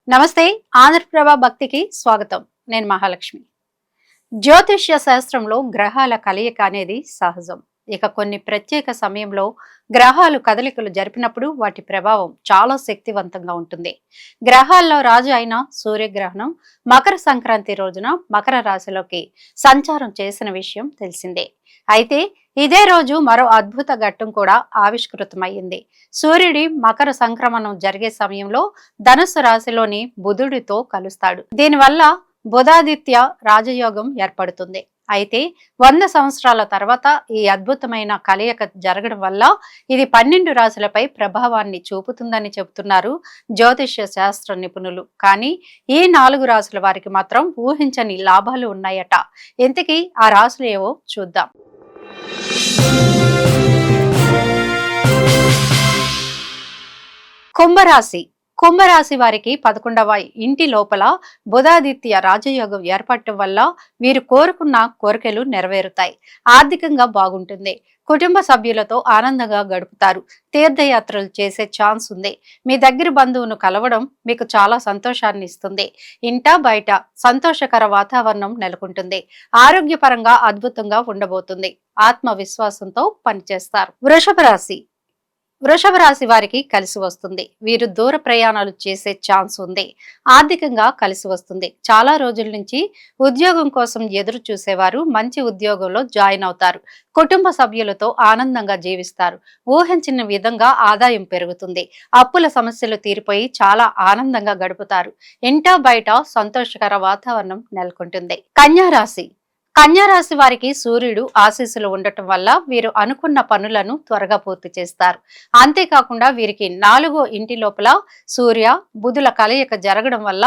నమస్తే. ఆంధ్రప్రభ భక్తికి స్వాగతం. నేను మహాలక్ష్మి. జ్యోతిష్య శాస్త్రంలో గ్రహాల కలయిక అనేది సహజం. ఇక కొన్ని ప్రత్యేక సమయంలో గ్రహాలు కదలికలు జరిపినప్పుడు వాటి ప్రభావం చాలా శక్తివంతంగా ఉంటుంది. గ్రహాల్లో రాజు అయిన సూర్యగ్రహణం మకర సంక్రాంతి రోజున మకర రాశిలోకి సంచారం చేసిన విషయం తెలిసిందే. అయితే ఇదే రోజు మరో అద్భుత ఘట్టం కూడా ఆవిష్కృతమైంది. సూర్యుడి మకర సంక్రమణం జరిగే సమయంలో ధనుస్సు రాశిలోని బుధుడితో కలుస్తాడు. దీనివల్ల బుధాదిత్య రాజయోగం ఏర్పడుతుంది. అయితే 100 సంవత్సరాల తర్వాత ఈ అద్భుతమైన కలయిక జరగడం వల్ల ఇది 12 రాశులపై ప్రభావాన్ని చూపుతుందని చెబుతున్నారు జ్యోతిష్య శాస్త్ర నిపుణులు. కానీ ఈ 4 రాశుల వారికి మాత్రం ఊహించని లాభాలు ఉన్నాయట. ఇంతకీ ఆ రాశులు ఏవో చూద్దాం. కుంభరాశి. కుంభరాశి వారికి 11వ ఇంటి లోపల బుధాదిత్య రాజయోగం ఏర్పడటం వల్ల వీరు కోరుకున్న కోరికలు నెరవేరుతాయి. ఆర్థికంగా బాగుంటుంది. కుటుంబ సభ్యులతో ఆనందంగా గడుపుతారు. తీర్థయాత్రలు చేసే ఛాన్స్ ఉంది. మీ దగ్గర బంధువును కలవడం మీకు చాలా సంతోషాన్ని ఇస్తుంది. ఇంట బయట సంతోషకర వాతావరణం నెలకొంటుంది. ఆరోగ్యపరంగా అద్భుతంగా ఉండబోతుంది. ఆత్మవిశ్వాసంతో పనిచేస్తారు. వృషభ రాశి. వృషభ రాశి వారికి కలిసి వస్తుంది. వీరు దూర ప్రయాణాలు చేసే ఛాన్స్ ఉంది. ఆర్థికంగా కలిసి వస్తుంది. చాలా రోజుల నుంచి ఉద్యోగం కోసం ఎదురు చూసేవారు మంచి ఉద్యోగంలో జాయిన్ అవుతారు. కుటుంబ సభ్యులతో ఆనందంగా జీవిస్తారు. ఊహించిన విధంగా ఆదాయం పెరుగుతుంది. అప్పుల సమస్యలు తీరిపోయి చాలా ఆనందంగా గడుపుతారు. ఇంటా బయట సంతోషకర వాతావరణం నెలకొంటుంది. కన్యా రాశి. కన్యా రాశి వారికి సూర్యుడు ఆశీస్సులు ఉండటం వల్ల వీరు అనుకున్న పనులను త్వరగా పూర్తి చేస్తారు. అంతేకాకుండా వీరికి 4వ ఇంటి లోపల సూర్య బుధుల కలయిక జరగడం వల్ల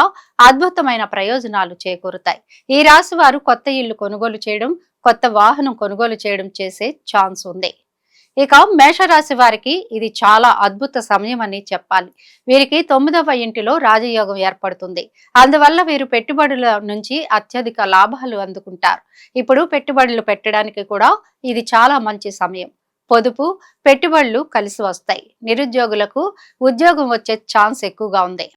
అద్భుతమైన ప్రయోజనాలు చేకూరుతాయి. ఈ రాశి వారు కొత్త ఇల్లు కొనుగోలు చేయడం, కొత్త వాహనం కొనుగోలు చేయడం చేసే ఛాన్స్ ఉంది. ఇక మేషరాశి వారికి ఇది చాలా అద్భుత సమయం అని చెప్పాలి. వీరికి 9వ ఇంటిలో రాజయోగం ఏర్పడుతుంది. అందువల్ల వీరు పెట్టుబడుల నుంచి అత్యధిక లాభాలు అందుకుంటారు. ఇప్పుడు పెట్టుబడులు పెట్టడానికి కూడా ఇది చాలా మంచి సమయం. పొదుపు పెట్టుబడులు కలిసి వస్తాయి. నిరుద్యోగులకు ఉద్యోగం వచ్చే ఛాన్స్ ఎక్కువగా ఉంది.